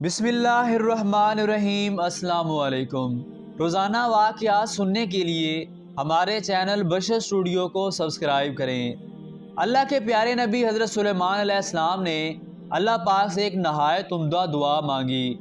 بسم اللہ الرحمن الرحیم۔ السلام علیکم۔ روزانہ واقعات سننے کے لیے ہمارے چینل بشر اسٹوڈیو کو سبسکرائب کریں۔ اللہ کے پیارے نبی حضرت سلیمان علیہ السلام نے اللہ پاک سے ایک نہایت عمدہ دعا مانگی،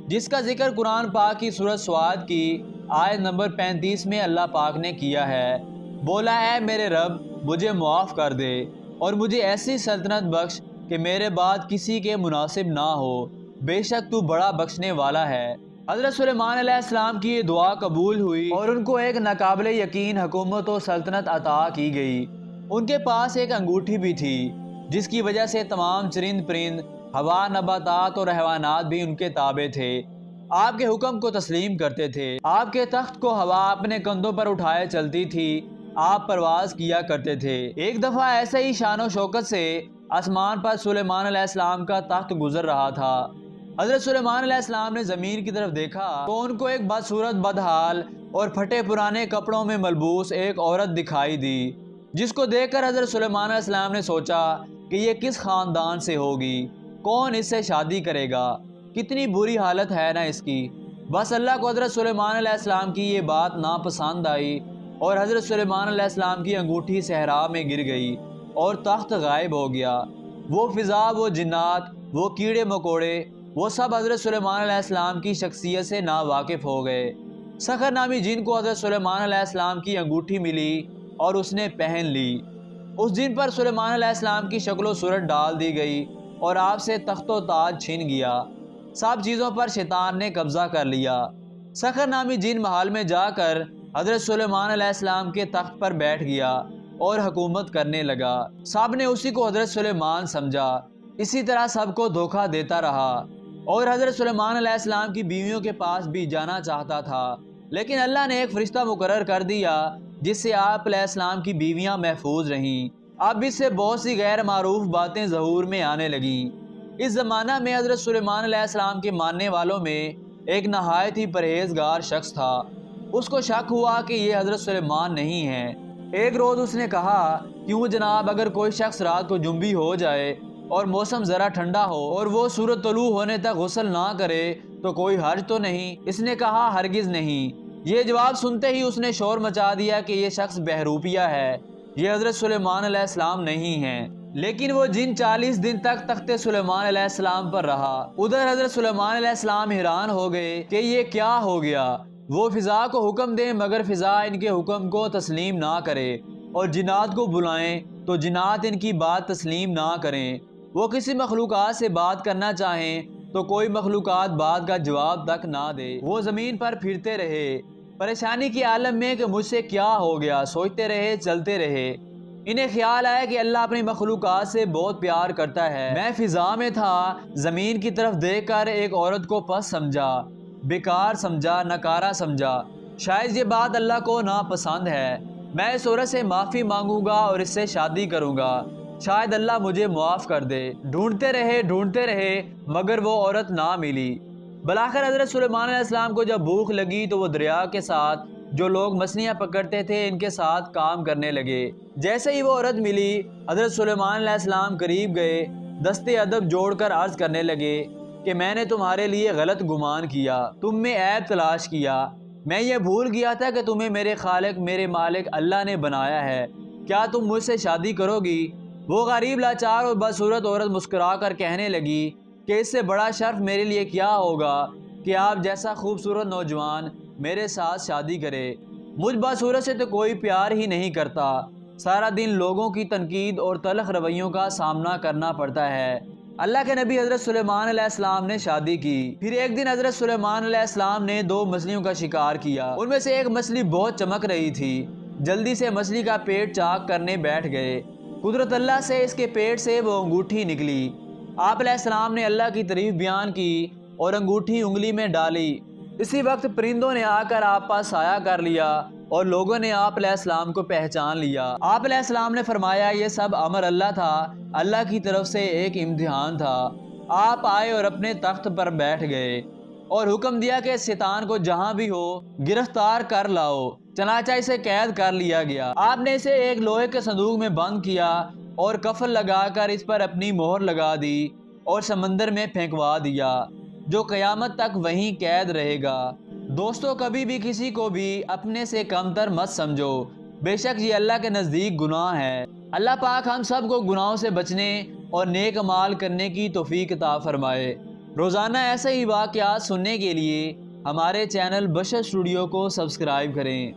جس کا ذکر قرآن پاک کی سورۃ سواد کی آیت نمبر 35 میں اللہ پاک نے کیا ہے۔ بولا، اے میرے رب، مجھے معاف کر دے اور مجھے ایسی سلطنت بخش کہ میرے بعد کسی کے مناسب نہ ہو، بے شک تو بڑا بخشنے والا ہے۔ حضرت سلیمان علیہ السلام کی یہ دعا قبول ہوئی اور ان کو ایک ناقابل یقین حکومت و سلطنت عطا کی گئی۔ ان کے پاس ایک انگوٹھی بھی تھی، جس کی وجہ سے تمام چرند پرند، ہوا، نباتات اور حیوانات بھی ان کے تابع تھے، آپ کے حکم کو تسلیم کرتے تھے۔ آپ کے تخت کو ہوا اپنے کندھوں پر اٹھائے چلتی تھی، آپ پرواز کیا کرتے تھے۔ ایک دفعہ ایسے ہی شان و شوکت سے آسمان پر سلیمان علیہ السلام کا تخت گزر رہا تھا۔ حضرت سلیمان علیہ السلام نے زمین کی طرف دیکھا تو ان کو ایک بدصورت، بدحال اور پھٹے پرانے کپڑوں میں ملبوس ایک عورت دکھائی دی، جس کو دیکھ کر حضرت سلیمان علیہ السلام نے سوچا کہ یہ کس خاندان سے ہوگی، کون اس سے شادی کرے گا، کتنی بری حالت ہے نا اس کی۔ بس اللہ کو حضرت سلیمان علیہ السلام کی یہ بات ناپسند آئی اور حضرت سلیمان علیہ السلام کی انگوٹھی صحرا میں گر گئی اور تخت غائب ہو گیا۔ وہ فضا، وہ جنات، وہ کیڑے مکوڑے، وہ سب حضرت سلیمان علیہ السلام کی شخصیت سے ناواقف ہو گئے۔ سخر نامی جن کو حضرت سلیمان علیہ السلام کی انگوٹھی ملی اور اس نے پہن لی۔ اس جن پر سلیمان علیہ السلام کی شکل و صورت ڈال دی گئی اور آپ سے تخت و تاج چھن گیا۔ سب چیزوں پر شیطان نے قبضہ کر لیا۔ سخر نامی جن محل میں جا کر حضرت سلیمان علیہ السلام کے تخت پر بیٹھ گیا اور حکومت کرنے لگا۔ سب نے اسی کو حضرت سلیمان سمجھا، اسی طرح سب کو دھوکہ دیتا رہا اور حضرت سلیمان علیہ السلام کی بیویوں کے پاس بھی جانا چاہتا تھا، لیکن اللہ نے ایک فرشتہ مقرر کر دیا جس سے آپ علیہ السلام کی بیویاں محفوظ رہیں۔ اب اس سے بہت سی غیر معروف باتیں ظہور میں آنے لگیں۔ اس زمانہ میں حضرت سلیمان علیہ السلام کے ماننے والوں میں ایک نہایت ہی پرہیزگار شخص تھا۔ اس کو شک ہوا کہ یہ حضرت سلیمان نہیں ہیں۔ ایک روز اس نے کہا، کیوں جناب، اگر کوئی شخص رات کو جنبی ہو جائے اور موسم ذرا ٹھنڈا ہو اور وہ سورج طلوع ہونے تک غسل نہ کرے تو کوئی حرج تو نہیں؟ اس نے کہا، ہرگز نہیں۔ یہ جواب سنتے ہی اس نے شور مچا دیا کہ یہ شخص بہروپیہ ہے، یہ حضرت سلیمان علیہ السلام نہیں ہیں۔ لیکن وہ جن 40 دن تک تخت سلیمان علیہ السلام پر رہا۔ ادھر حضرت سلیمان علیہ السلام حیران ہو گئے کہ یہ کیا ہو گیا۔ وہ فضا کو حکم دیں مگر فضا ان کے حکم کو تسلیم نہ کرے، اور جنات کو بلائیں تو جنات ان کی بات تسلیم نہ کریں۔ وہ کسی مخلوقات سے بات کرنا چاہیں تو کوئی مخلوقات بات کا جواب تک نہ دے۔ وہ زمین پر پھرتے رہے، پریشانی کی عالم میں کہ مجھ سے کیا ہو گیا، سوچتے رہے، چلتے رہے۔ انہیں خیال آیا کہ اللہ اپنی مخلوقات سے بہت پیار کرتا ہے۔ میں فضا میں تھا، زمین کی طرف دیکھ کر ایک عورت کو پس سمجھا، بیکار سمجھا، نکارا سمجھا۔ شاید یہ بات اللہ کو ناپسند ہے۔ میں اس عورت سے معافی مانگوں گا اور اس سے شادی کروں گا، شاید اللہ مجھے معاف کر دے۔ ڈھونڈتے رہے مگر وہ عورت نہ ملی۔ بلاخر حضرت سلیمان علیہ السلام کو جب بھوک لگی تو وہ دریا کے ساتھ جو لوگ مچھلیاں پکڑتے تھے ان کے ساتھ کام کرنے لگے۔ جیسے ہی وہ عورت ملی، حضرت سلیمان علیہ السلام قریب گئے، دستے ادب جوڑ کر عرض کرنے لگے کہ میں نے تمہارے لیے غلط گمان کیا، تم میں عیب تلاش کیا۔ میں یہ بھول گیا تھا کہ تمہیں میرے خالق، میرے مالک اللہ نے بنایا ہے۔ کیا تم مجھ سے شادی کرو گی؟ وہ غریب، لاچار اور بدصورت عورت مسکرا کر کہنے لگی کہ اس سے بڑا شرف میرے لیے کیا ہوگا کہ آپ جیسا خوبصورت نوجوان میرے ساتھ شادی کرے۔ مجھ بدصورت سے تو کوئی پیار ہی نہیں کرتا، سارا دن لوگوں کی تنقید اور تلخ رویوں کا سامنا کرنا پڑتا ہے۔ اللہ کے نبی حضرت سلیمان علیہ السلام نے شادی کی۔ پھر ایک دن حضرت سلیمان علیہ السلام نے 2 مچھلیوں کا شکار کیا۔ ان میں سے ایک مچھلی بہت چمک رہی تھی۔ جلدی سے مچھلی کا پیٹ چاک کرنے بیٹھ گئے۔ قدرت اللہ سے اس کے پیٹ سے وہ انگوٹھی نکلی۔ آپ علیہ السلام نے اللہ کی تعریف بیان کی اور انگوٹھی انگلی میں ڈالی۔ اسی وقت پرندوں نے آ کر آپ پر سایہ کر لیا اور لوگوں نے آپ علیہ السلام کو پہچان لیا۔ آپ علیہ السلام نے فرمایا، یہ سب امر اللہ تھا، اللہ کی طرف سے ایک امتحان تھا۔ آپ آئے اور اپنے تخت پر بیٹھ گئے اور حکم دیا کہ شیطان کو جہاں بھی ہو گرفتار کر لاؤ۔ چنانچہ اسے قید کر لیا گیا۔ آپ نے اسے ایک لوہے کے صندوق میں بند کیا اور کفن لگا کر اس پر اپنی مہر لگا دی اور سمندر میں پھینکوا دیا۔ جو قیامت تک وہیں قید رہے گا۔ دوستو، کبھی بھی کسی کو بھی اپنے سے کمتر مت سمجھو، بے شک یہ اللہ کے نزدیک گناہ ہے۔ اللہ پاک ہم سب کو گناہوں سے بچنے اور نیک اعمال کرنے کی توفیق عطا فرمائے۔ روزانہ ایسے ہی واقعات سننے کے لیے ہمارے چینل بشر اسٹوڈیو کو سبسکرائب کریں۔